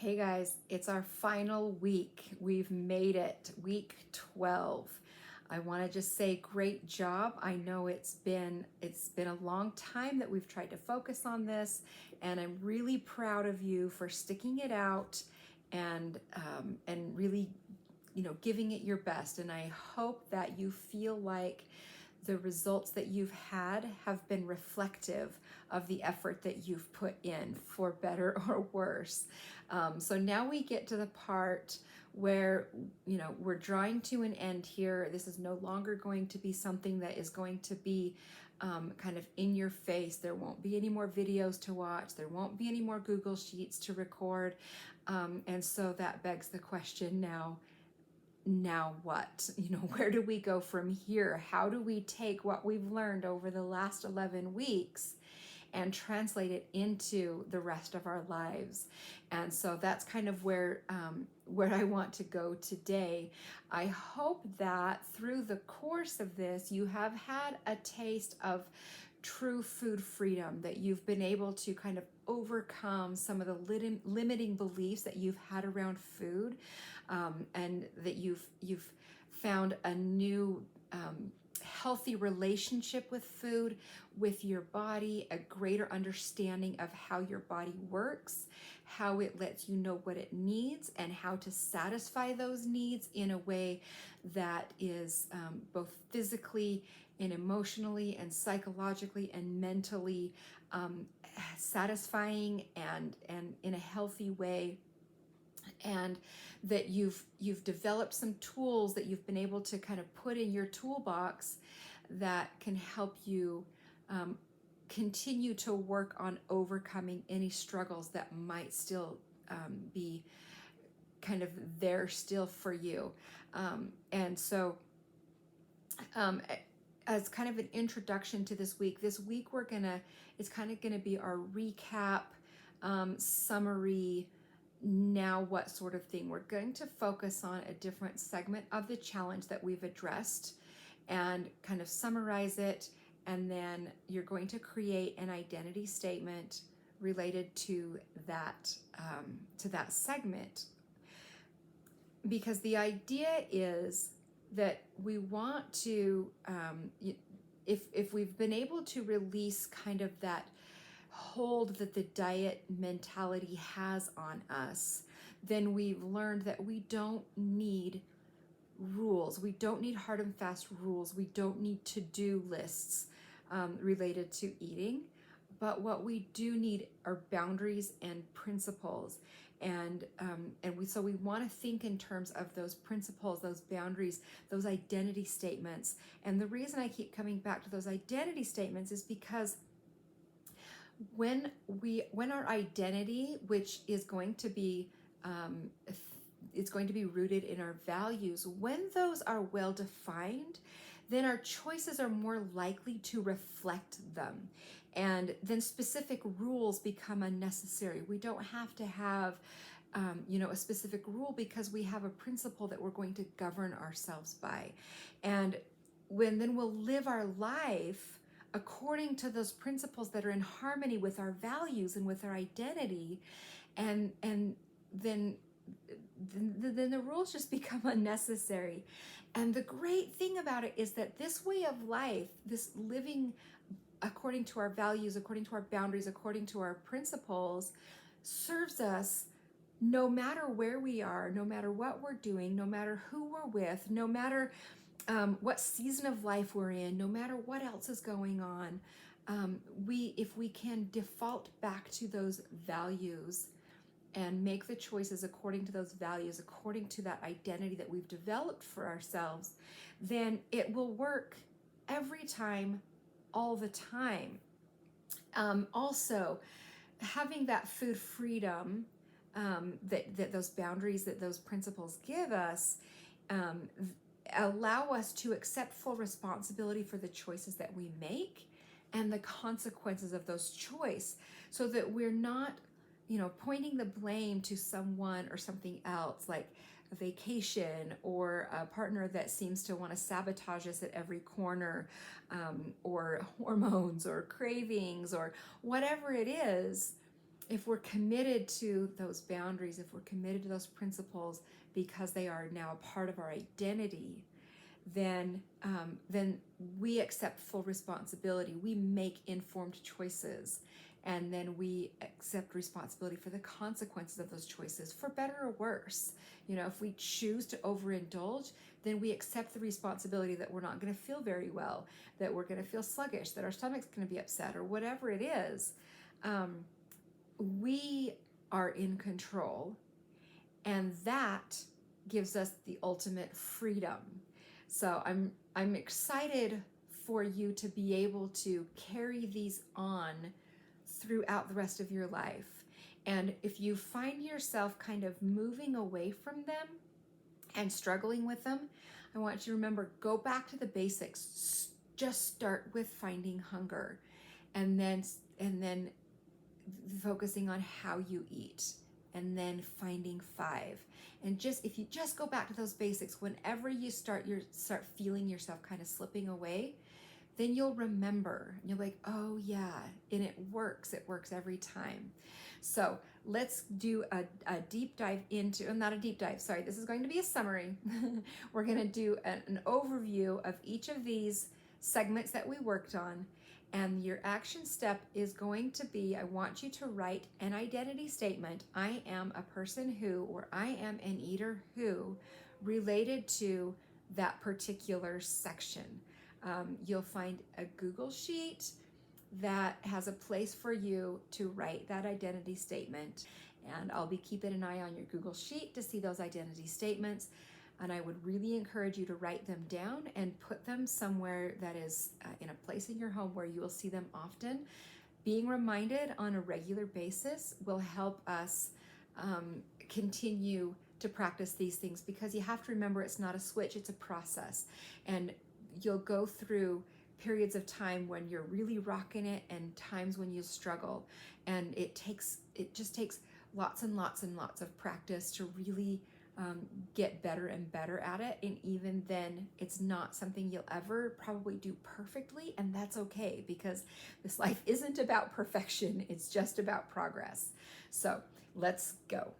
Hey guys, it's our final week. We've made it, week 12. I want to just say great job. I know it's been a long time that we've tried to focus on this, and I'm really proud of you for sticking it out and really, giving it your best. And I hope that you feel like the results that you've had have been reflective of the effort that you've put in, for better or worse. So now we get to the part where, we're drawing to an end here. This is no longer going to be something that is going to be kind of in your face. There won't be any more videos to watch. There won't be any more Google Sheets to record. And so that begs the question now what? Where do we go from here? How do we take what we've learned over the last 11 weeks and translate it into the rest of our lives? And so that's kind of where I want to go today. I hope that through the course of this, you have had a taste of true food freedom, that you've been able to kind of overcome some of the limiting beliefs that you've had around food, and that you've found a new healthy relationship with food, with your body, a greater understanding of how your body works, how it lets you know what it needs, and how to satisfy those needs in a way that is both physically and emotionally and psychologically and mentally satisfying and in a healthy way. And that you've developed some tools that you've been able to kind of put in your toolbox that can help you continue to work on overcoming any struggles that might still be kind of there still for you. And so as kind of an introduction to this week it's kind of gonna be our recap, summary, now what sort of thing. We're going to focus on a different segment of the challenge that we've addressed and kind of summarize it, and then you're going to create an identity statement related to that segment, because the idea is that we want to if we've been able to release kind of that hold that the diet mentality has on us, then we've learned that we don't need rules. We don't need hard and fast rules. We don't need to-do lists related to eating. But what we do need are boundaries and principles. And we want to think in terms of those principles, those boundaries, those identity statements. And the reason I keep coming back to those identity statements is because when our identity, which is going to be it's going to be rooted in our values, when those are well defined, then our choices are more likely to reflect them, and then specific rules become unnecessary. We don't have to have a specific rule, because we have a principle that we're going to govern ourselves by. And then we'll live our life according to those principles that are in harmony with our values and with our identity, and then the rules just become unnecessary. And the great thing about it is that this way of life, this living according to our values, according to our boundaries, according to our principles, serves us no matter where we are, no matter what we're doing, no matter who we're with, no matter what season of life we're in, no matter what else is going on. If we can default back to those values and make the choices according to those values, according to that identity that we've developed for ourselves, then it will work every time, all the time. Also, having that food freedom, that those boundaries, that those principles give us, allow us to accept full responsibility for the choices that we make and the consequences of those choices, so that we're not pointing the blame to someone or something else, like a vacation or a partner that seems to want to sabotage us at every corner, or hormones or cravings or whatever it is. if we're committed to those boundaries, if we're committed to those principles because they are now a part of our identity, then we accept full responsibility. We make informed choices, and then we accept responsibility for the consequences of those choices, for better or worse. You know, if we choose to overindulge, then we accept the responsibility that we're not going to feel very well, that we're going to feel sluggish, that our stomach's going to be upset, or whatever it is. We are in control, and that gives us the ultimate freedom. So I'm excited for you to be able to carry these on throughout the rest of your life. And if you find yourself kind of moving away from them and struggling with them, I want you to remember, go back to the basics. Just start with finding hunger, and then focusing on how you eat, and then finding 5. And if you just go back to those basics, whenever you start feeling yourself kind of slipping away, then you'll remember. You'll be like, oh yeah, and it works every time. So let's do a deep dive into, not a deep dive, sorry, this is going to be a summary. We're going to do an overview of each of these segments that we worked on. And your action step is going to be, I want you to write an identity statement. I am a person who, or I am an eater who, related to that particular section. You'll find a Google sheet that has a place for you to write that identity statement. And I'll be keeping an eye on your Google sheet to see those identity statements. And I would really encourage you to write them down and put them somewhere that is in a place in your home where you will see them often. Being reminded on a regular basis will help us continue to practice these things, because you have to remember, it's not a switch, it's a process. And you'll go through periods of time when you're really rocking it and times when you struggle. And it just takes lots and lots and lots of practice to really get better and better at it. And even then, it's not something you'll ever probably do perfectly, and that's okay, because this life isn't about perfection, it's just about progress. So let's go.